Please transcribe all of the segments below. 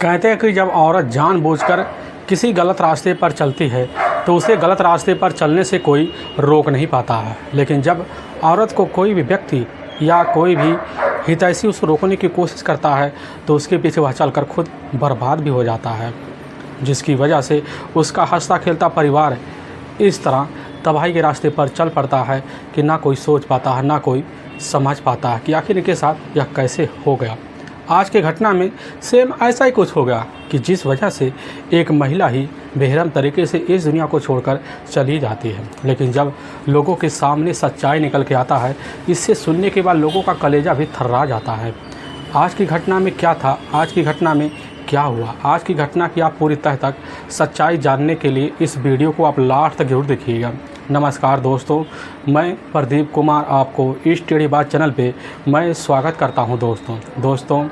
कहते हैं कि जब औरत जानबूझकर किसी गलत रास्ते पर चलती है तो उसे गलत रास्ते पर चलने से कोई रोक नहीं पाता है, लेकिन जब औरत को कोई भी व्यक्ति या कोई भी हितैषी उसको रोकने की कोशिश करता है तो उसके पीछे वह चलकर खुद बर्बाद भी हो जाता है, जिसकी वजह से उसका हंसता खेलता परिवार इस तरह तबाही के रास्ते पर चल पड़ता है कि ना कोई सोच पाता है, ना कोई समझ पाता है कि आखिर इनके साथ यह कैसे हो गया। आज के घटना में सेम ऐसा ही कुछ हो गया कि जिस वजह से एक महिला ही बेरहम तरीके से इस दुनिया को छोड़कर चली जाती है। लेकिन जब लोगों के सामने सच्चाई निकल के आता है, इससे सुनने के बाद लोगों का कलेजा भी थर्रा जाता है। आज की घटना में क्या था, आज की घटना में क्या हुआ, आज की घटना की आप पूरी तह तक सच्चाई जानने के लिए इस वीडियो को आप लास्ट तक जरूर देखिएगा। नमस्कार दोस्तों, मैं प्रदीप कुमार आपको इस टेढ़ी बात चैनल पे मैं स्वागत करता हूं। दोस्तों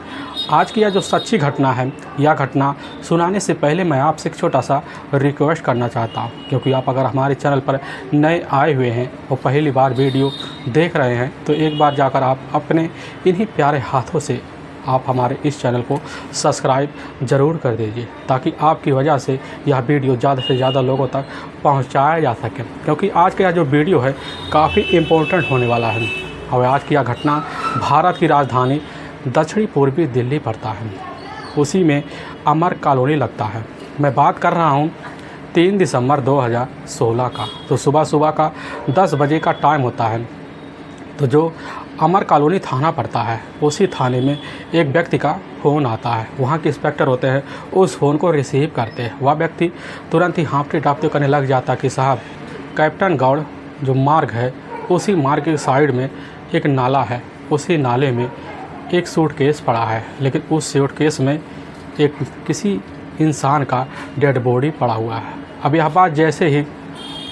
आज की यह जो सच्ची घटना है, यह घटना सुनाने से पहले मैं आपसे एक छोटा सा रिक्वेस्ट करना चाहता हूं, क्योंकि आप अगर हमारे चैनल पर नए आए हुए हैं और पहली बार वीडियो देख रहे हैं तो एक बार जाकर आप अपने इन्हीं प्यारे हाथों से आप हमारे इस चैनल को सब्सक्राइब ज़रूर कर दीजिए, ताकि आपकी वजह से यह वीडियो ज़्यादा से ज़्यादा लोगों तक पहुंचाया जा सके। क्योंकि आज का यह जो वीडियो है काफ़ी इम्पोर्टेंट होने वाला है और आज की यह घटना भारत की राजधानी दक्षिणी पूर्वी दिल्ली पड़ता है, उसी में अमर कॉलोनी लगता है। मैं बात कर रहा हूँ 3 दिसंबर 2016 का। तो सुबह का 10 बजे का टाइम होता है। तो जो अमर कॉलोनी थाना पड़ता है, उसी थाने में एक व्यक्ति का फ़ोन आता है। वहाँ के इंस्पेक्टर होते हैं, उस फ़ोन को रिसीव करते हैं। वह व्यक्ति तुरंत ही हाँफते टाँपते करने लग जाता कि साहब, कैप्टन गौड़ जो मार्ग है, उसी मार्ग के साइड में एक नाला है, उसी नाले में एक सूटकेस पड़ा है, लेकिन उस सूटकेस में एक किसी इंसान का डेड बॉडी पड़ा हुआ है। अब यह बात जैसे ही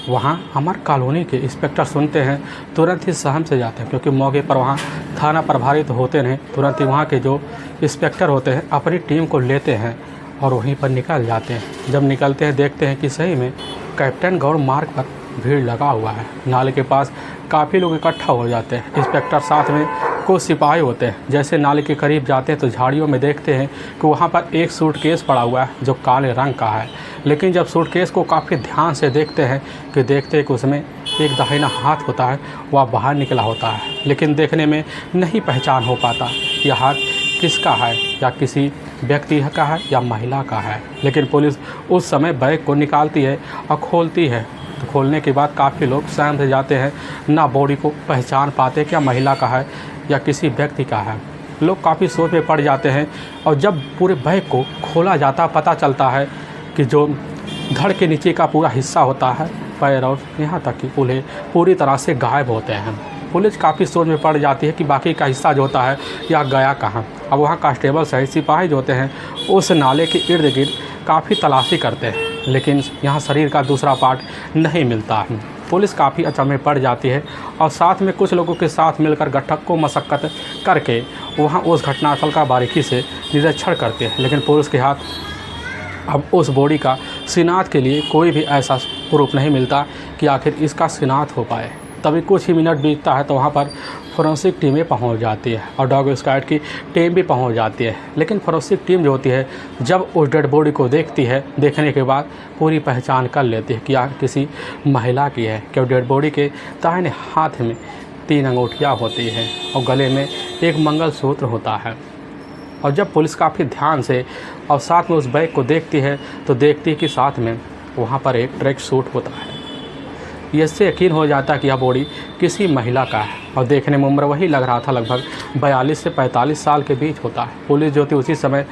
वहाँ अमर कॉलोनी के इंस्पेक्टर सुनते हैं, तुरंत ही सहम से जाते हैं, क्योंकि मौके पर वहाँ थाना प्रभारी तो होते नहीं। तुरंत ही वहाँ के जो इंस्पेक्टर होते हैं अपनी टीम को लेते हैं और वहीं पर निकल जाते हैं। जब निकलते हैं देखते हैं कि सही में कैप्टन गौड़ मार्ग पर भीड़ लगा हुआ है। नाले के पास काफ़ी लोग इकट्ठा हो जाते हैं। इंस्पेक्टर साथ में कुछ सिपाही होते हैं। जैसे नाले के करीब जाते हैं तो झाड़ियों में देखते हैं कि वहाँ पर एक सूटकेस पड़ा हुआ है जो काले रंग का है। लेकिन जब सूटकेस को काफ़ी ध्यान से देखते हैं कि उसमें एक दाहिना हाथ होता है, वह बाहर निकला होता है, लेकिन देखने में नहीं पहचान हो पाता यह हाथ किसका है, या किसी व्यक्ति का है या महिला का है। लेकिन पुलिस उस समय बैग को निकालती है और खोलती है। तो खोलने के बाद काफ़ी लोग सहम से जाते हैं, ना बॉडी को पहचान पाते क्या महिला का है या किसी व्यक्ति का है। लोग काफ़ी सोच में पड़ जाते हैं और जब पूरे बैग को खोला जाता पता चलता है कि जो धड़ के नीचे का पूरा हिस्सा होता है, पैर और यहाँ तक कि उन्हें पूरी तरह से गायब होते हैं। पुलिस काफ़ी सोच में पड़ जाती है कि बाकी का हिस्सा जो होता है यह गया कहाँ। अब वहाँ कांस्टेबल सहित सिपाही जो होते हैं उस नाले के इर्द गिर्द काफ़ी तलाशी करते हैं, लेकिन यहाँ शरीर का दूसरा पार्ट नहीं मिलता है। पुलिस काफ़ी अचंभे में पड़ जाती है और साथ में कुछ लोगों के साथ मिलकर गठक को मशक्क़त करके वहाँ उस घटनास्थल का बारीकी से निरीक्षण करते हैं। लेकिन पुलिस के हाथ अब उस बॉडी का शिनाख्त के लिए कोई भी ऐसा प्रूफ नहीं मिलता कि आखिर इसका शिनाख्त हो पाए। तभी कुछ ही मिनट बीतता है तो वहाँ पर फोरेंसिक टीमें पहुँच जाती है और डॉग स्क्वाड की टीम भी पहुँच जाती है। लेकिन फोरेंसिक टीम जो होती है जब उस डेड बॉडी को देखती है, देखने के बाद पूरी पहचान कर लेती है कि यह किसी महिला की है। क्योंकि डेड बॉडी के दाहिने हाथ में 3 अंगूठियाँ होती हैं और गले में एक मंगलसूत्र होता है। और जब पुलिस काफ़ी ध्यान से और साथ में उस बैग को देखती है तो देखती है कि साथ में वहाँ पर एक ट्रैक सूट होता है। इससे यकीन हो जाता है कि यह बॉडी किसी महिला का है और देखने में उम्र वही लग रहा था, लगभग 42 से 45 साल के बीच होता है। पुलिस जो थी उसी समय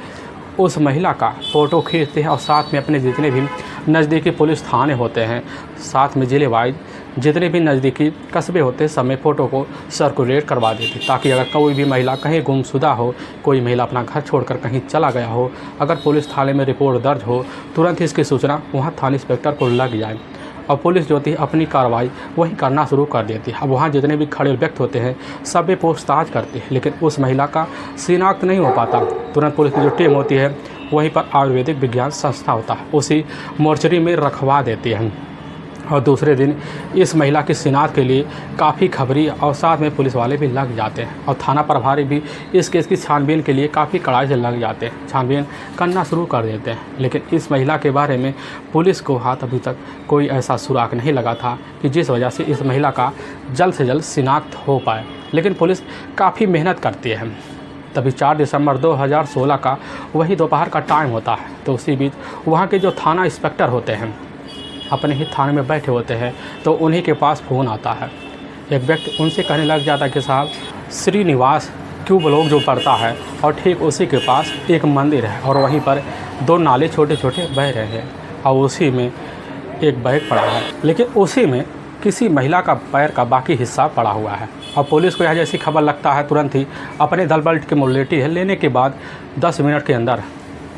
उस महिला का फ़ोटो खींचते हैं और साथ में अपने जितने भी नज़दीकी पुलिस थाने होते हैं, साथ में ज़िले वाइज जितने भी नज़दीकी कस्बे होते हैं, समय फ़ोटो को सर्कुलेट करवा देती, ताकि अगर कोई भी महिला कहीं गुमशुदा हो, कोई महिला अपना घर छोड़कर कहीं चला गया हो, अगर पुलिस थाने में रिपोर्ट दर्ज हो, तुरंत ही इसकी सूचना वहाँ थाना इंस्पेक्टर को लग जाए और पुलिस जो थी अपनी कार्रवाई वही करना शुरू कर देती है। अब वहाँ जितने भी खड़े व्यक्ति होते हैं सब भी पूछताछ करते हैं, लेकिन उस महिला का शिनाख्त नहीं हो पाता। तुरंत पुलिस की जो टीम होती है वहीं पर आयुर्वेदिक विज्ञान संस्था होता है, उसी मोर्चरी में रखवा देती है। और दूसरे दिन इस महिला की शिनाख्त के लिए काफ़ी खबरी और साथ में पुलिस वाले भी लग जाते हैं और थाना प्रभारी भी इस केस की छानबीन के लिए काफ़ी कड़ाई से लग जाते हैं, छानबीन करना शुरू कर देते हैं। लेकिन इस महिला के बारे में पुलिस को हाथ अभी तक कोई ऐसा सुराग नहीं लगा था कि जिस वजह से इस महिला का जल्द से जल्द शिनाख्त हो पाए। लेकिन पुलिस काफ़ी मेहनत करती है। तभी 4 दिसंबर 2016 का वही दोपहर का टाइम होता है। तो उसी बीच वहाँ के जो थाना इंस्पेक्टर होते हैं अपने ही थाने में बैठे होते हैं, तो उन्हीं के पास फ़ोन आता है। एक व्यक्ति उनसे कहने लग जाता है कि साहब, श्रीनिवास क्यों ब्लॉक जो पड़ता है और ठीक उसी के पास एक मंदिर है और वहीं पर 2 नाले छोटे छोटे बह रहे हैं और उसी में एक बैग पड़ा है, लेकिन उसी में किसी महिला का पैर का बाकी हिस्सा पड़ा हुआ है। और पुलिस को यह जैसी खबर लगता है तुरंत ही अपने दल बल के मोबिलिटी है लेने के बाद 10 मिनट के अंदर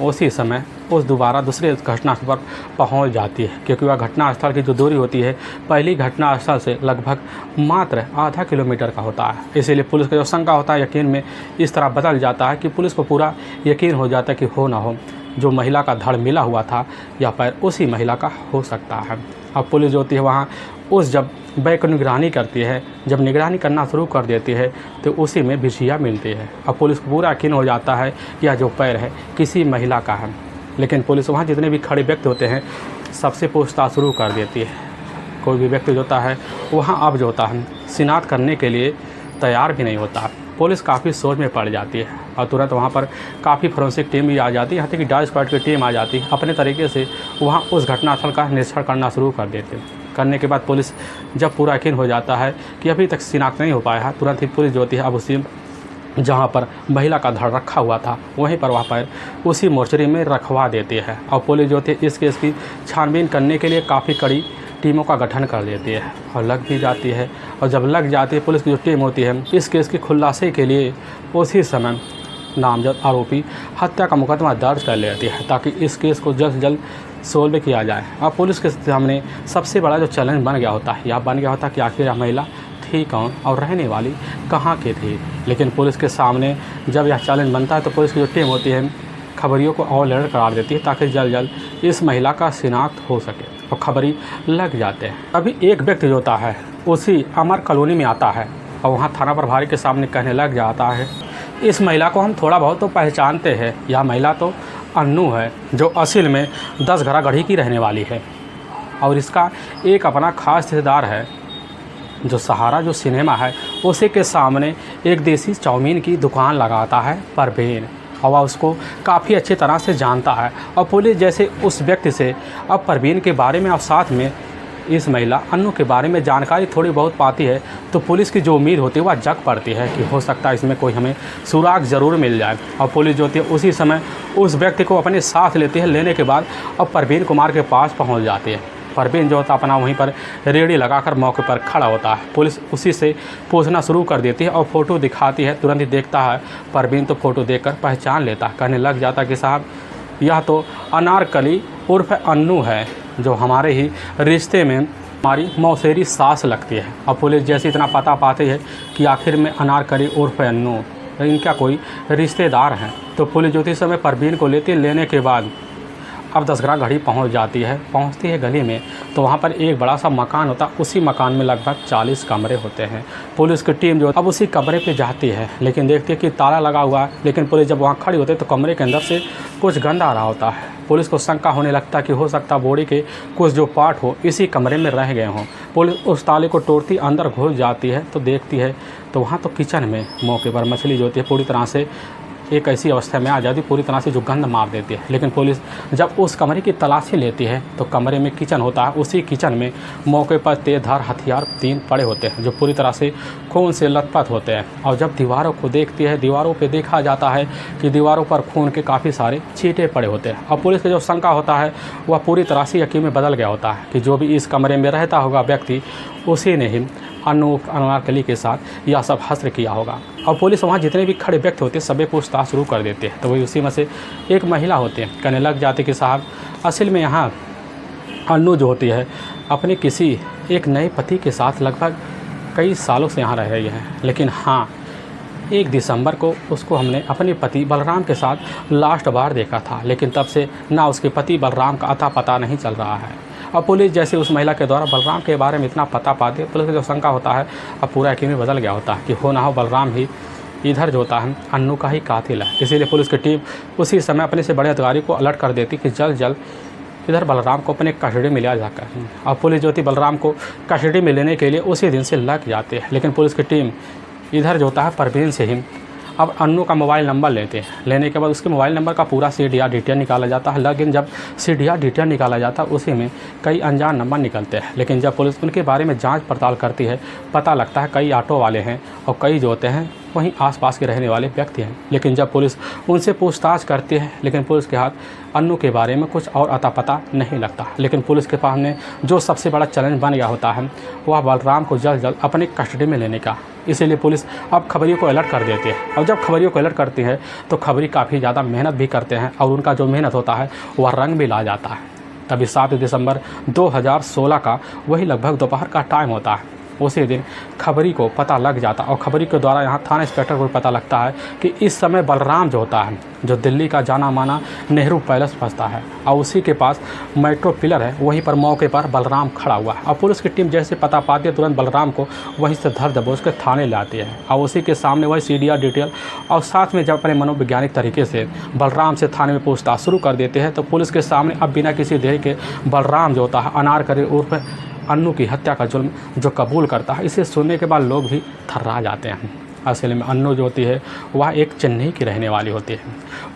उसी समय दोबारा दूसरे घटनास्थल पर पहुंच जाती है, क्योंकि वह घटनास्थल की जो दूरी होती है पहली घटनास्थल से लगभग मात्र आधा किलोमीटर का होता है। इसीलिए पुलिस का जो शंका होता है यकीन में इस तरह बदल जाता है कि पुलिस को पूरा यकीन हो जाता है कि हो ना हो जो महिला का धड़ मिला हुआ था या पैर उसी महिला का हो सकता है। अब पुलिस जो होती है वहाँ जब बैग की निगरानी करती है, जब निगरानी करना शुरू कर देती है तो उसी में बिछिया मिलती है। अब पुलिस को पूरा यकीन हो जाता है कि यह जो पैर है किसी महिला का है। लेकिन पुलिस वहाँ जितने भी खड़े व्यक्ति होते हैं सबसे पूछताछ शुरू कर देती है। कोई भी व्यक्ति जो होता है वहाँ अब जो होता है शिनाख्त करने के लिए तैयार भी नहीं होता। पुलिस काफ़ी सोच में पड़ जाती है और तुरंत वहाँ पर काफ़ी फोरेंसिक टीम भी आ जाती है, यहाँ तक कि डॉग स्क्वाड की टीम आ जाती है। अपने तरीके से वहाँ उस घटनास्थल का निरीक्षण करना शुरू कर देते हैं। करने के बाद पुलिस जब पूरा यकीन हो जाता है कि अभी तक शिनाख्त नहीं हो पाया है, तुरंत ही पुलिस जो होती है अब उसी जहाँ पर महिला का धड़ रखा हुआ था वहीं पर वह पैर उसी मोर्चरी में रखवा देती है। और पुलिस जो होती है इस केस की छानबीन करने के लिए काफ़ी कड़ी टीमों का गठन कर देती है और लग भी जाती है। और जब लग जाती है पुलिस की जो टीम होती है इस केस की खुलासे के लिए उसी समय नामजद आरोपी हत्या का मुकदमा दर्ज कर लेती है ताकि इस केस को जल्द से जल्द सोल्व किया जाए। अब पुलिस के सामने सबसे बड़ा जो चैलेंज बन गया होता है, यह बन गया होता है कि आखिर यह महिला थी कौन और रहने वाली कहाँ की थी। लेकिन पुलिस के सामने जब यह चैलेंज बनता है तो पुलिस की जो टीम होती है खबरियों को और अलर्ट करार देती है ताकि जल्द जल्द इस महिला का शिनाख्त हो सके और खबरी लग जाते हैं। अभी एक व्यक्ति जो होता है उसी अमर कॉलोनी में आता है और वहाँ थाना प्रभारी के सामने कहने लग जाता है, इस महिला को हम थोड़ा बहुत तो पहचानते हैं, यह महिला तो अन्नू है जो असल में 10 घरा गढ़ी की रहने वाली है और इसका एक अपना खास रिश्तेदार है जो सहारा जो सिनेमा है उसी के सामने एक देसी चाउमीन की दुकान लगाता है परवीन, और वह उसको काफ़ी अच्छी तरह से जानता है। और पुलिस जैसे उस व्यक्ति से अब परवीन के बारे में और साथ में इस महिला अन्नू के बारे में जानकारी थोड़ी बहुत पाती है तो पुलिस की जो उम्मीद होती है वह जग पड़ती है कि हो सकता है इसमें कोई हमें सुराग ज़रूर मिल जाए। और पुलिस जो होती है उसी समय उस व्यक्ति को अपने साथ लेती है। लेने के बाद अब परवीन कुमार के पास पहुंच जाती है। परवीन जो होता है अपना वहीं पर रेडी लगाकर मौके पर खड़ा होता है। पुलिस उसी से पूछना शुरू कर देती है और फ़ोटो दिखाती है। तुरंत ही देखता है परवीन तो फ़ोटो देखकर पहचान लेता है, कहने लग जाता है कि साहब यह तो अनारकली उर्फ अन्नू है जो हमारे ही रिश्ते में हमारी मौसेरी सास लगती है। और पुलिस जैसे इतना पता पाती है कि आखिर में अनारकली उर्फ अन्नू इनका कोई रिश्तेदार है तो पुलिस जो समय परवीन को लेने के बाद अब 10 घरा घड़ी पहुंच जाती है। पहुंचती है गली में तो वहां पर एक बड़ा सा मकान होता है, उसी मकान में लगभग 40 कमरे होते हैं। पुलिस की टीम जो अब उसी कमरे पे जाती है लेकिन देखती है कि ताला लगा हुआ है। लेकिन पुलिस जब वहां खड़ी होती है तो कमरे के अंदर से कुछ गंध आ रहा होता है। पुलिस को शंका होने लगता है कि हो सकता बॉडी के कुछ जो पार्ट हो इसी कमरे में रह गए हों। पुलिस उस ताले को तोड़ती अंदर घुस जाती है तो देखती है तो वहाँ तो किचन में मौके पर मछली जो होती है पूरी तरह से एक ऐसी अवस्था में आ जाती पूरी तरह से जो गंध मार देती है। लेकिन पुलिस जब उस कमरे की तलाशी लेती है तो कमरे में किचन होता है। उसी किचन में मौके पर तेजधार हथियार 3 पड़े होते हैं जो पूरी तरह से खून से लथपथ होते हैं। और जब दीवारों को देखती है दीवारों पे देखा जाता है कि दीवारों पर खून के काफ़ी सारे छींटे पड़े होते हैं। और पुलिस का जो शंका होता है वह पूरी तरह से यकीन में बदल गया होता है कि जो भी इस कमरे में रहता होगा व्यक्ति उसी ने ही अनारकली के साथ यह सब हस्र किया होगा। और पुलिस वहाँ जितने भी खड़े व्यक्ति होते हैं सभी पूछताछ शुरू कर देते हैं। तो वही उसी में से एक महिला होती है, कहने लग जाती कि साहब असल में यहाँ अन्नू जो होती है अपने किसी एक नए पति के साथ लगभग कई सालों से यहाँ रह रही है। लेकिन हाँ 1 दिसंबर को उसको हमने अपने पति बलराम के साथ लास्ट बार देखा था, लेकिन तब से ना उसके पति बलराम का अता पता नहीं चल रहा है। अब पुलिस जैसे उस महिला के द्वारा बलराम के बारे में इतना पता पाती है, पुलिस को जो शंका होता है अब पूरा यकीन में बदल गया होता है कि हो ना हो बलराम ही इधर जो होता है अन्नू का ही कातिल है। इसीलिए पुलिस की टीम उसी समय अपने से बड़े अधिकारी को अलर्ट कर देती कि जल्द जल्द इधर बलराम को अपने कस्टडी में लिया जाकर। अब पुलिस जो थी बलराम को कस्टडी में लेने के लिए उसी दिन से लग जाती है, लेकिन पुलिस की टीम इधर जो होता है परवीन से ही अब अन्नू का मोबाइल नंबर लेते हैं। लेने के बाद उसके मोबाइल नंबर का पूरा CDR डिटेल निकाला जाता है, लेकिन जब CDR डिटेल निकाला जाता है उसी में कई अनजान नंबर निकलते हैं। लेकिन जब पुलिस उनके बारे में जांच पड़ताल करती है, पता लगता है कई ऑटो वाले हैं और कई जो होते हैं वहीं आसपास के रहने वाले व्यक्ति हैं। लेकिन जब पुलिस उनसे पूछताछ करती है, लेकिन पुलिस के हाथ अन्नू के बारे में कुछ और अता पता नहीं लगता। लेकिन पुलिस के पास में जो सबसे बड़ा चैलेंज बन गया होता है वह बलराम को जल्द जल्द अपने कस्टडी में लेने का। इसीलिए पुलिस अब खबरियों को अलर्ट कर देती है, और जब खबरियों को अलर्ट करती है तो खबरी काफ़ी ज़्यादा मेहनत भी करते हैं, और उनका जो मेहनत होता है वह रंग भी ला जाता है। तभी 7 दिसंबर 2016 का वही लगभग दोपहर का टाइम होता है। उसी दिन खबरी को पता लग जाता, और खबरी के द्वारा यहाँ थाना इंस्पेक्टर को पता लगता है कि इस समय बलराम जो होता है, जो दिल्ली का जाना माना नेहरू पैलेस फंसता है, और उसी के पास मेट्रो पिलर है, वहीं पर मौके पर बलराम खड़ा हुआ है। और पुलिस की टीम जैसे पता पाती है तुरंत बलराम को वहीं से धर दबोच के थाने लाती है, और उसी के सामने वही CDR डिटेल और साथ में जब अपने मनोवैज्ञानिक तरीके से बलराम से थाने में पूछताछ शुरू कर देते हैं, तो पुलिस के सामने अब बिना किसी देरी के बलराम जो होता है अनारकली उर्फ अन्नू की हत्या का जुल्म जो कबूल करता है। इसे सुनने के बाद लोग भी थर्रा जाते हैं। असल में अन्नू जो होती है वह एक चेन्नई की रहने वाली होती है,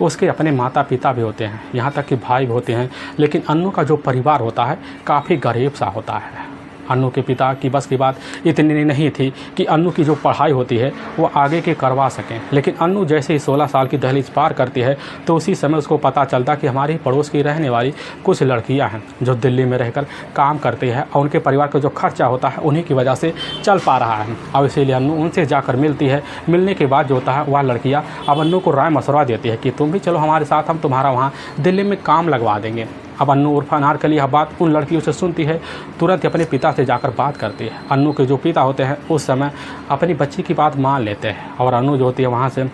उसके अपने माता पिता भी होते हैं, यहाँ तक कि भाई भी होते हैं, लेकिन अन्नू का जो परिवार होता है काफ़ी गरीब सा होता है। अन्नू के पिता की बस की बात इतनी नहीं थी कि अन्नू की जो पढ़ाई होती है वो आगे के करवा सकें, लेकिन अन्नू जैसे ही 16 साल की दहलीज पार करती है तो उसी समय उसको पता चलता कि हमारी पड़ोस की रहने वाली कुछ लड़कियां हैं जो दिल्ली में रहकर काम करती है, और उनके परिवार का जो खर्चा होता है उन्हीं की वजह से चल पा रहा है। और इसीलिए अन्नू उनसे जाकर मिलती है। मिलने के बाद जो होता है वह लड़कियाँ अब अन्नू को राय मशवरा देती है कि तुम भी चलो हमारे साथ, हम तुम्हारा वहाँ दिल्ली में काम लगवा देंगे। अब अन्नू उर्फ अनारकली यह बात उन लड़कियों से सुनती है, तुरंत अपने पिता से जाकर बात करती है। अन्नू के जो पिता होते हैं उस समय अपनी बच्ची की बात मान लेते हैं, और अन्नू जो होती है वहाँ से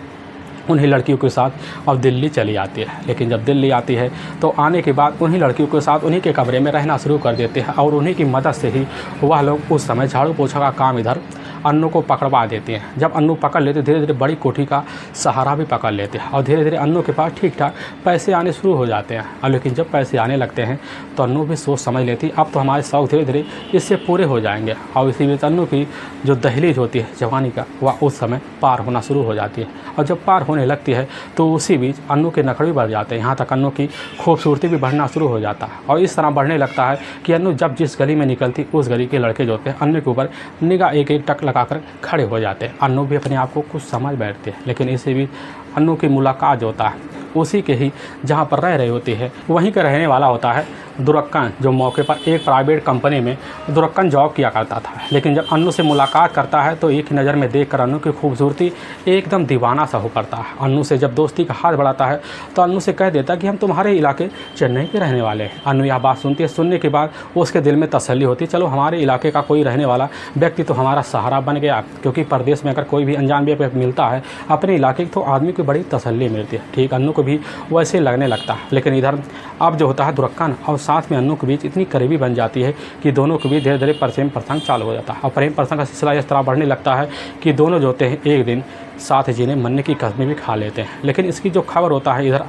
उन्हीं लड़कियों के साथ अब दिल्ली चली आती है। लेकिन जब दिल्ली आती है तो आने के बाद उन्हीं लड़कियों के साथ उन्हीं के कमरे में रहना शुरू कर देते हैं, और उन्हीं की मदद से ही वह लोग उस समय झाड़ू पोछा का काम इधर अन्नू को पकड़वा देते हैं। जब अन्नू पकड़ लेते धीरे धीरे बड़ी कोठी का सहारा भी पकड़ लेते हैं, और धीरे धीरे अन्नू के पास ठीक ठाक पैसे आने शुरू हो जाते हैं। और लेकिन जब पैसे आने लगते हैं तो अन्नू भी सोच समझ लेती अब तो हमारे शौक धीरे धीरे इससे पूरे हो जाएंगे, और इसी बीच अन्नू की जो दहलीज होती है जवानी का वह उस समय पार होना शुरू हो जाती है। और जब पार होने लगती है तो उसी बीच अन्नू के नखरे भी बढ़ जाते हैं, यहाँ तक अन्नू की खूबसूरती भी बढ़ना शुरू हो जाता है। और इस तरह बढ़ने लगता है कि अन्नू जब जिस गली में निकलती उस गली के लड़के जो होते हैं अन्नू के ऊपर निगाह एक एक टक लगाकर खड़े हो जाते हैं। अन्नू भी अपने आप को कुछ समझ बैठते हैं, लेकिन इसी बीच अन्नू की मुलाकात जो होता है उसी के ही जहाँ पर रह रही होती है वहीं का रहने वाला होता है दुर्रक्कन, जो मौके पर एक प्राइवेट कंपनी में दुर्रक्कन जॉब किया करता था। लेकिन जब अन्नू से मुलाकात करता है तो एक ही नज़र में देखकर अन्नू की खूबसूरती एकदम दीवाना सा हो पड़ता है। अन्नू से जब दोस्ती का हाथ बढ़ाता है तो अन्नू से कह देता कि हम तुम्हारे इलाके चेन्नई के रहने वाले हैं। अन्नू यह बात सुनती है, सुनने के बाद उसके दिल में तसल्ली होती है, चलो हमारे इलाके का कोई रहने वाला व्यक्ति तो हमारा सहारा बन गया, क्योंकि प्रदेश में अगर कोई भी अनजान व्यक्ति मिलता है अपने इलाके तो आदमी को बड़ी तसल्ली मिलती है। ठीक अन्नू को भी वैसे लगने लगता है। लेकिन इधर अब जो होता है दुर्रक्कन और साथ में अन्नू के बीच इतनी करीबी बन जाती है कि दोनों के बीच धीरे धीरे प्रेम प्रसंग चालू हो जाता है, और प्रेम प्रसंग का सिलसिला इस तरह बढ़ने लगता है कि दोनों जो होते हैं एक दिन साथ जीने मरने की कसमें भी खा लेते हैं। लेकिन इसकी जो खबर होता है इधर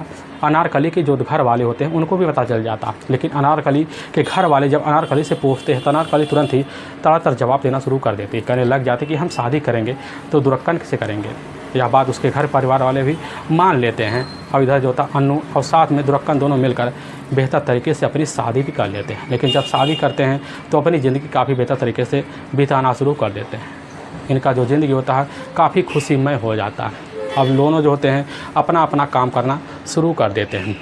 अनारकली के जो घर वाले होते हैं उनको भी पता चल जाता है। लेकिन अनारकली के घर वाले जब अनारकली से पूछते हैं तो अनारकली तुरंत ही तड़ातड़ जवाब देना शुरू कर देती है, कहने लग जाते कि हम शादी करेंगे तो दुर्रक्कन से करेंगे। यह बात उसके घर परिवार वाले भी मान लेते हैं, और इधर जो होता अन्नू और साथ में दुर्रक्कन दोनों मिलकर बेहतर तरीके से अपनी शादी भी कर लेते हैं। लेकिन जब शादी करते हैं तो अपनी ज़िंदगी काफ़ी बेहतर तरीके से बिताना शुरू कर देते हैं। इनका जो ज़िंदगी होता है काफ़ी खुशीमय हो जाता है। अब दोनों जो होते हैं अपना अपना काम करना शुरू कर देते हैं।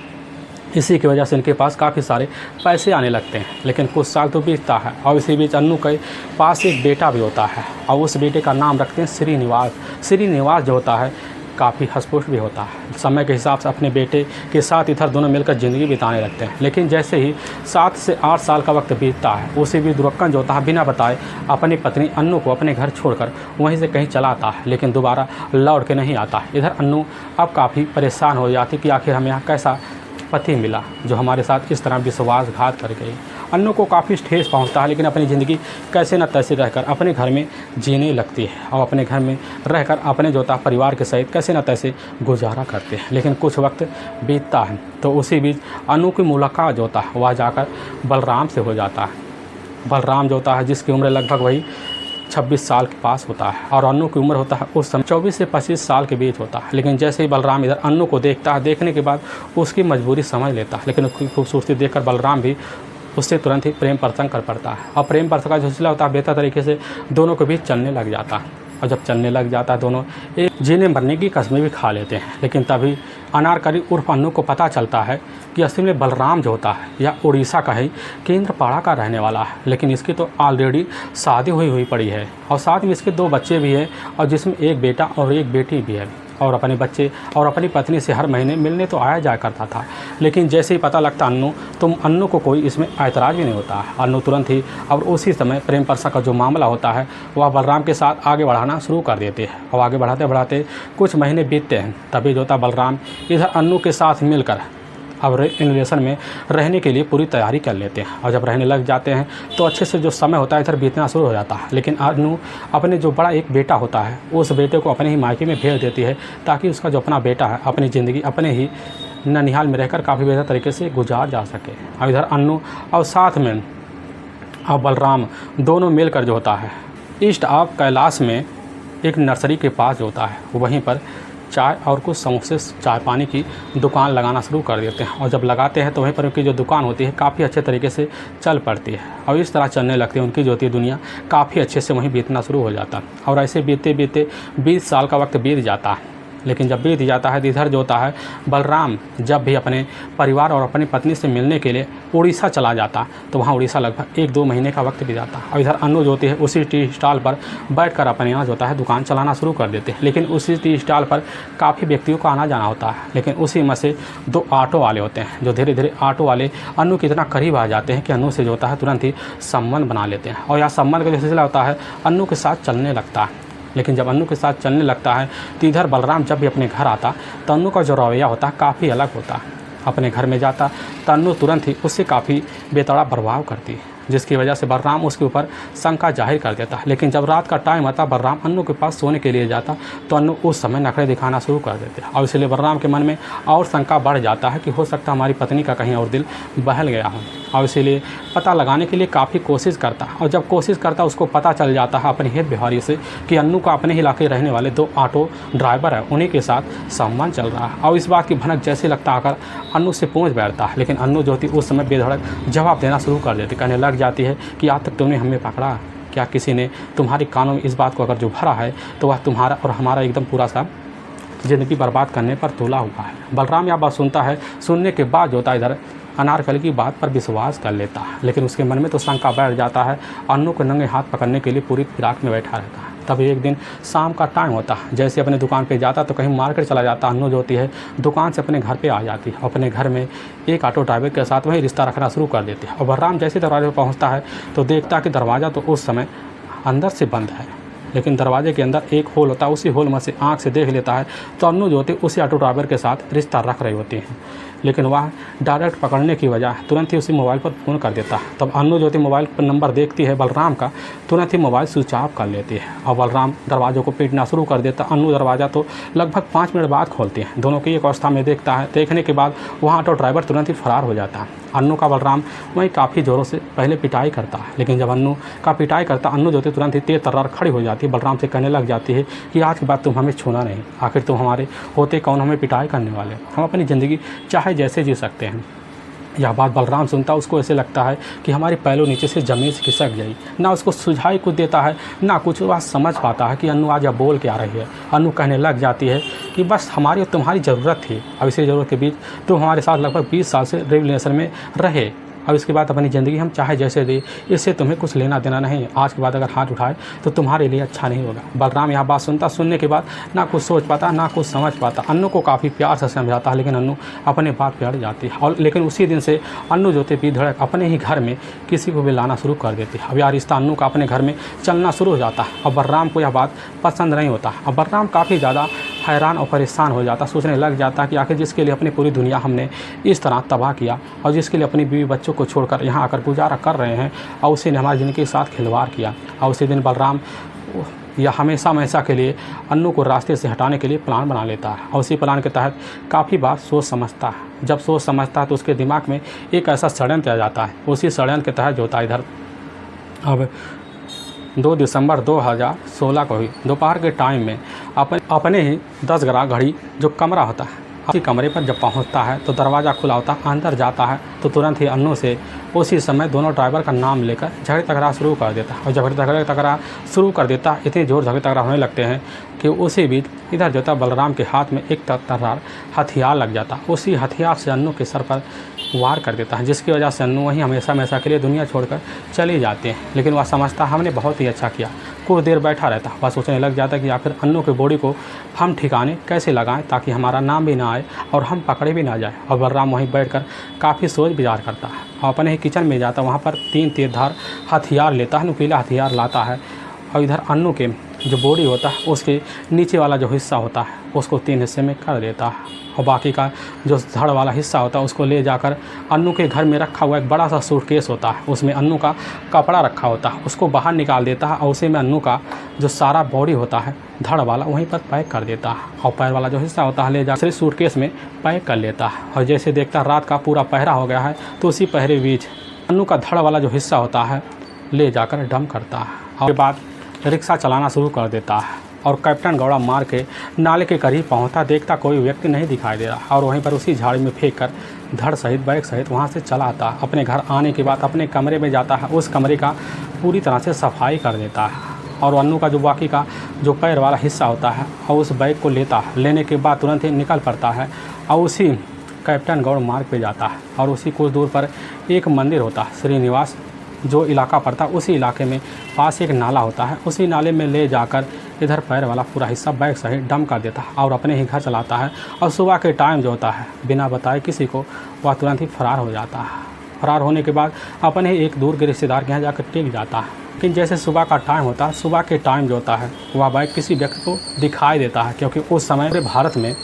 इसी की वजह से इनके पास काफ़ी सारे पैसे आने लगते हैं। लेकिन कुछ साल तो बीतता है, और इसी बीच अन्नू के पास एक बेटा भी होता है, और उस बेटे का नाम रखते हैं श्रीनिवास। श्रीनिवास जो होता है काफ़ी हँसपुष्ट भी होता है। समय के हिसाब से अपने बेटे के साथ इधर दोनों मिलकर ज़िंदगी बिताने लगते हैं। लेकिन जैसे ही 7 से 8 साल का वक्त बीतता है, उसे भी दुर्गन जो होता है बिना बताए अपनी पत्नी अन्नू को अपने घर छोड़कर वहीं से कहीं चला आता है, लेकिन दोबारा लौट के नहीं आता। इधर अन्नू अब काफ़ी परेशान हो जाती कि आखिर हमें यहाँ कैसा पति मिला जो हमारे साथ इस तरह विश्वासघात कर गई। अन्नू को काफ़ी ठेस पहुंचता है, लेकिन अपनी ज़िंदगी कैसे न तैसे रहकर अपने घर में जीने लगती है और अपने घर में रहकर अपने जो था परिवार के सहित कैसे न तैसे गुजारा करते हैं। लेकिन कुछ वक्त बीतता है तो उसी बीच अन्नू की मुलाकात जो होता है वह जाकर बलराम से हो जाता है। बलराम जो होता है जिसकी उम्र लगभग वही 26 साल के पास होता है और अन्नू की उम्र होता है उस समय 24 से 25 साल के बीच होता है। लेकिन जैसे ही बलराम इधर अन्नू को देखता है, देखने के बाद उसकी मजबूरी समझ लेता है, लेकिन उसकी खूबसूरती देखकर बलराम भी उससे तुरंत ही प्रेम प्रसंग कर पड़ता है और प्रेम प्रसंग का जो सिलसिला होता है बेहतर तरीके से दोनों के बीच चलने लग जाता है। और जब चलने लग जाता है दोनों एक जीने मरने की कस्में भी खा लेते हैं। लेकिन तभी अनारकली उर्फ अन्नू को पता चलता है कि असल में बलराम जो होता है यह उड़ीसा का ही केंद्रपाड़ा का रहने वाला है, लेकिन इसकी तो ऑलरेडी शादी हुई पड़ी है और साथ में इसके 2 बच्चे भी हैं और जिसमें एक बेटा और एक बेटी भी है और अपने बच्चे और अपनी पत्नी से हर महीने मिलने तो आया जाया करता था। लेकिन जैसे ही पता लगता अन्नू को कोई इसमें ऐतराज़ भी नहीं होता है। अन्नू तुरंत ही और उसी समय प्रेम प्रसंग का जो मामला होता है वह बलराम के साथ आगे बढ़ाना शुरू कर देते हैं और आगे बढ़ाते बढ़ाते कुछ महीने बीतते हैं। तभी जो था बलराम इधर अन्नू के साथ मिलकर अब इन रिलेशन में रहने के लिए पूरी तैयारी कर लेते हैं और जब रहने लग जाते हैं तो अच्छे से जो समय होता है इधर बीतना शुरू हो जाता है। लेकिन अन्नू अपने जो बड़ा एक बेटा होता है उस बेटे को अपने ही मायके में भेज देती है ताकि उसका जो अपना बेटा है अपनी ज़िंदगी अपने ही ननिहाल में रहकर काफ़ी बेहतर तरीके से गुजार जा सके। अब इधर अन्नू और साथ में अब बलराम दोनों मिलकर जो होता है ईस्ट ऑफ कैलाश में एक नर्सरी के पास जो होता है वहीं पर चाय और कुछ समोसे चाय पानी की दुकान लगाना शुरू कर देते हैं और जब लगाते हैं तो वहीं पर उनकी जो दुकान होती है काफ़ी अच्छे तरीके से चल पड़ती है और इस तरह चलने लगती है। उनकी जो होती है दुनिया काफ़ी अच्छे से वहीं बीतना शुरू हो जाता है और ऐसे बीतते बीतते 20 साल का वक्त बीत जाता है। लेकिन जब बीत जाता है तो इधर जो होता है बलराम जब भी अपने परिवार और अपनी पत्नी से मिलने के लिए उड़ीसा चला जाता तो वहाँ उड़ीसा लगभग 1-2 महीने का वक्त भी जाता और इधर अन्नू जो होती है उसी टी स्टॉल पर बैठकर अपने यहाँ जो होता है दुकान चलाना शुरू कर देते हैं। लेकिन उसी टी स्टॉल पर काफ़ी व्यक्तियों का आना जाना होता है। लेकिन उसी में से 2 ऑटो वाले होते हैं जो धीरे धीरे ऑटो वाले अन्नू के इतना करीब आ जाते हैं कि अन्नू से जो होता है तुरंत ही संबंध बना लेते हैं और यह संबंध का जो सिलसिला होता है अन्नू के साथ चलने लगता है। लेकिन जब अन्नू के साथ चलने लगता है तो इधर बलराम जब भी अपने घर आता तो अन्नू का जो रवैया होता है काफ़ी अलग होता है। अपने घर में जाता तो अन्नू तुरंत ही उससे काफ़ी बेतड़ा प्रभाव करती है, जिसकी वजह से बलराम उसके ऊपर शंका जाहिर कर देता है। लेकिन जब रात का टाइम आता बलराम अन्नू के पास सोने के लिए जाता तो अन्नू उस समय नखरे दिखाना शुरू कर देते हैं और इसलिए बलराम के मन में और शंका बढ़ जाता है कि हो सकता है हमारी पत्नी का कहीं और दिल बहल गया हो और इसीलिए पता लगाने के लिए काफ़ी कोशिश करता है। और जब कोशिश करता उसको पता चल जाता है अपने हित व्यवहारी से कि अन्नू का अपने इलाके रहने वाले 2 ऑटो ड्राइवर है उन्हीं के साथ संबंध चल रहा है और इस बात की भनक जैसे लगता आकर अन्नू से पहुँच बैठता है। लेकिन अन्नू जो होती उस समय बेधड़क जवाब देना शुरू कर देती, कहने लग जाती है कि आज तक तुमने हमें पकड़ा, क्या किसी ने तुम्हारे कानों में इस बात को अगर जो भरा है तो वह तुम्हारा और हमारा एकदम पूरा सा ज़िंदगी बर्बाद करने पर तुला हुआ है। बलराम यह बात सुनता है, सुनने के बाद जो होता है इधर अनारकली की बात पर विश्वास कर लेता है। लेकिन उसके मन में तो शंका बैठ जाता है। अन्नू को नंगे हाथ पकड़ने के लिए पूरी फिराक में बैठा रहता है। तभी एक दिन शाम का टाइम होता है, जैसे अपने दुकान पे जाता तो कहीं मार्केट चला जाता। अन्नू जो होती है दुकान से अपने घर पे आ जाती है, अपने घर में एक ऑटो ड्राइवर के साथ वही रिश्ता रखना शुरू कर देती है। और बलराम जैसे दरवाजे पर पहुँचता है तो देखता कि दरवाज़ा तो उस समय अंदर से बंद है, लेकिन दरवाजे के अंदर एक होल होता है। उसी होल में से आँख से देख लेता है तो अन्नू जो होती है उसी ऑटो ड्राइवर के साथ रिश्ता रख रही होती हैं। लेकिन वह डायरेक्ट पकड़ने की वजह तुरंत ही उसी मोबाइल पर फ़ोन कर देता है। तब अन्नू जो होती मोबाइल पर नंबर देखती है बलराम का, तुरंत ही मोबाइल स्विच ऑफ कर लेती है और बलराम दरवाज़ों को पीटना शुरू कर देता। अन्नू दरवाज़ा तो लगभग 5 मिनट बाद खोलती है। दोनों की एक अवस्था में देखता है, देखने के बाद वहाँ ऑटो ड्राइवर तुरंत ही फरार हो जाता है। अन्नू का बलराम वहीं काफ़ी ज़ोरों से पहले पिटाई करता है, लेकिन जब अन्नू का पिटाई करता अन्नू जो होती तुरंत ही तेज तर्रार खड़ी हो जाती है। बलराम से कहने लग जाती है कि आज के बाद तुम हमें छूना नहीं, आखिर तुम हमारे होते कौन, हमें पिटाई करने वाले, हम अपनी ज़िंदगी चाहे जैसे जी सकते हैं। यह बात बलराम सुनता, उसको ऐसे लगता है कि हमारे पैरों नीचे से ज़मीन से खिसक गई। ना उसको सुझाई कुछ देता है, ना कुछ वह समझ पाता है कि अन्नू आज अब बोल क्या रही है। अन्नू कहने लग जाती है कि बस हमारी और तुम्हारी ज़रूरत थी, अब इसी ज़रूरत के बीच तुम हमारे साथ लगभग 20 साल से रिलेशन में रहे अब इसके बाद अपनी ज़िंदगी हम चाहे जैसे दे, इससे तुम्हें कुछ लेना देना नहीं। आज के बाद अगर हाथ उठाए तो तुम्हारे लिए अच्छा नहीं होगा। बलराम यह बात सुनता, सुनने के बाद ना कुछ सोच पाता ना कुछ समझ पाता। अन्नू को काफ़ी प्यार से समझाता है, लेकिन अन्नू अपने बात पे अड़ जाती है। और लेकिन उसी दिन से अन्नू जो थे पी धड़क अपने ही घर में किसी को भी लाना शुरू कर देती है। अब यह रिश्ता अन्नू का अपने घर में चलना शुरू हो जाता है। अब बलराम को यह बात पसंद नहीं होता। अब बलराम काफ़ी ज़्यादा हैरान और परेशान हो जाता, सोचने लग जाता कि आखिर जिसके लिए अपनी पूरी दुनिया हमने इस तरह तबाह किया और जिसके लिए अपनी बीवी बच्चों को छोड़कर यहाँ आकर गुजारा कर रहे हैं, और उसी ने हमारी ज़िंदगी के साथ खिलवाड़ किया। और उसी दिन बलराम या हमेशा के लिए अन्नू को रास्ते से हटाने के लिए प्लान बना लेता है। और उसी प्लान के तहत काफ़ी बार सोच समझता है। जब सोच समझता है तो उसके दिमाग में एक ऐसा षड्यंत्र आ जाता है। उसी षड्यंत्र के तहत जो होता है, इधर अब 2 दिसंबर 2016 को ही दोपहर के टाइम में अपने ही 10 ग्राम घड़ी जो कमरा होता है, उसी कमरे पर जब पहुंचता है तो दरवाज़ा खुला होता है। अंदर जाता है तो तुरंत ही अन्नू से उसी समय दोनों ड्राइवर का नाम लेकर झगड़े तकरार शुरू कर देता है। और झगड़े तकरार शुरू कर देता है, इतने जोर झगड़े तकरार होने लगते हैं कि उसी बीच इधर जो था बलराम के हाथ में एक तर्रार हथियार लग जाता। उसी हथियार से अन्नू के सर पर वार कर देता है, जिसकी वजह से अन्नू वहीं हमेशा के लिए दुनिया छोड़कर चले जाते हैं। लेकिन वह समझता हमने बहुत ही अच्छा किया। कुछ देर बैठा रहता, वह सोचने लग जाता कि आखिर अन्नू के बॉडी को हम ठिकाने कैसे लगाएं ताकि हमारा नाम भी ना आए और हम पकड़े भी ना जाए। और बलराम वहीं बैठकर काफ़ी सोच विचार करता है। और अपने ही किचन में जाता, वहाँ पर 3 तेजधार हथियार लेता है, नुकीला हथियार लाता है। और इधर अन्नू के जो बॉडी होता है उसके नीचे वाला जो हिस्सा होता है उसको 3 हिस्से में कर देता है। और बाकी का जो धड़ वाला हिस्सा होता है उसको ले जाकर अन्नू के घर में रखा हुआ एक बड़ा सा सूटकेस होता है, उसमें अन्नू का कपड़ा रखा होता है, उसको बाहर निकाल देता है। और उसी में अन्नू का जो सारा बॉडी होता है धड़ वाला वहीं पर पैक कर देता है। और पैर वाला जो हिस्सा होता है ले जाकर सूटकेस में पैक कर लेता है। और जैसे देखता रात का पूरा पहरा हो गया है तो उसी पहरे बीच अन्नू का धड़ वाला जो हिस्सा होता है ले जाकर डंप करता है। और बाद रिक्शा चलाना शुरू कर देता है और कैप्टन गौड़ा मार के नाले के करीब पहुंचता, देखता कोई व्यक्ति नहीं दिखाई दे रहा और वहीं पर उसी झाड़ी में फेंक कर धड़ सहित बैग सहित वहां से चला आता। अपने घर आने के बाद अपने कमरे में जाता है, उस कमरे का पूरी तरह से सफाई कर देता है। और अन्नू का जो बाकी का जो पैर वाला हिस्सा होता है और उस बैग को लेता है, लेने के बाद तुरंत ही निकल पड़ता है और उसी कैप्टन गौड़ मार्ग पे जाता है। और उसी कुछ दूर पर एक मंदिर होता है, श्रीनिवास जो इलाका पड़ता है, उसी इलाके में पास एक नाला होता है, उसी नाले में ले जाकर इधर पैर वाला पूरा हिस्सा बैग सहित डंप कर देता है और अपने ही घर चलाता है। और सुबह के टाइम जो होता है बिना बताए किसी को वह तुरंत ही फरार हो जाता है। फरार होने के बाद अपने ही एक दूर के रिश्तेदार के यहाँ जाकर टिक जाता है। लेकिन जैसे सुबह का टाइम होता है, सुबह के टाइम जो होता है वह बैग किसी व्यक्ति को दिखाई देता है, क्योंकि उस समय पूरे भारत में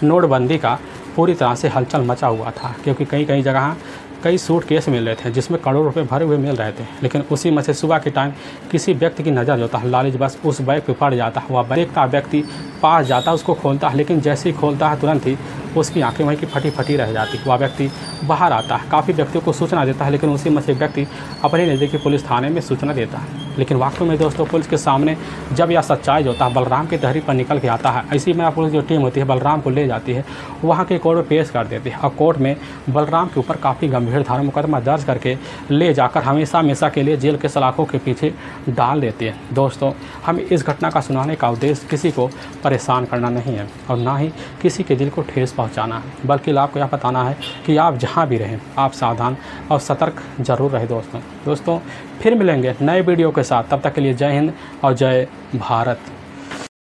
नोटबंदी का पूरी तरह से हलचल मचा हुआ था। क्योंकि कई जगह कई सूटकेस मिल रहे थे जिसमें करोड़ों रुपए भरे हुए मिल रहे थे। लेकिन उसी में से सुबह के टाइम किसी व्यक्ति की नज़र जो होता है लालच बस उस बैग पे पड़ जाता है। वह देखता व्यक्ति पास जाता है, उसको खोलता है, लेकिन जैसे ही खोलता है तुरंत ही उसकी आंखें वहीं की फटी रह जाती। वह व्यक्ति बाहर आता है, काफ़ी व्यक्तियों को सूचना देता है, लेकिन उसी में से एक व्यक्ति अपने नज़दीकी पुलिस थाने में सूचना देता है। लेकिन वास्तव में दोस्तों पुलिस के सामने जब यह सच्चाई जो होता है बलराम की तहरीर पर निकल के आता है, ऐसी में पुलिस जो टीम होती है बलराम को ले जाती है, वहाँ के कोर्ट में पेश कर देती है। और कोर्ट में बलराम के ऊपर काफ़ी गंभीर धारा मुकदमा दर्ज करके ले जाकर हमेशा के लिए जेल के सलाखों के पीछे डाल देते हैं। दोस्तों, हम इस घटना का सुनाने का उद्देश्य किसी को परेशान करना नहीं है और ना ही किसी के दिल को ठेस पहुंचाना है, बल्कि आपको यह बताना है कि आप जहां भी रहें आप सावधान और सतर्क जरूर रहें। दोस्तों फिर मिलेंगे नए वीडियो के साथ, तब तक के लिए जय हिंद और जय भारत।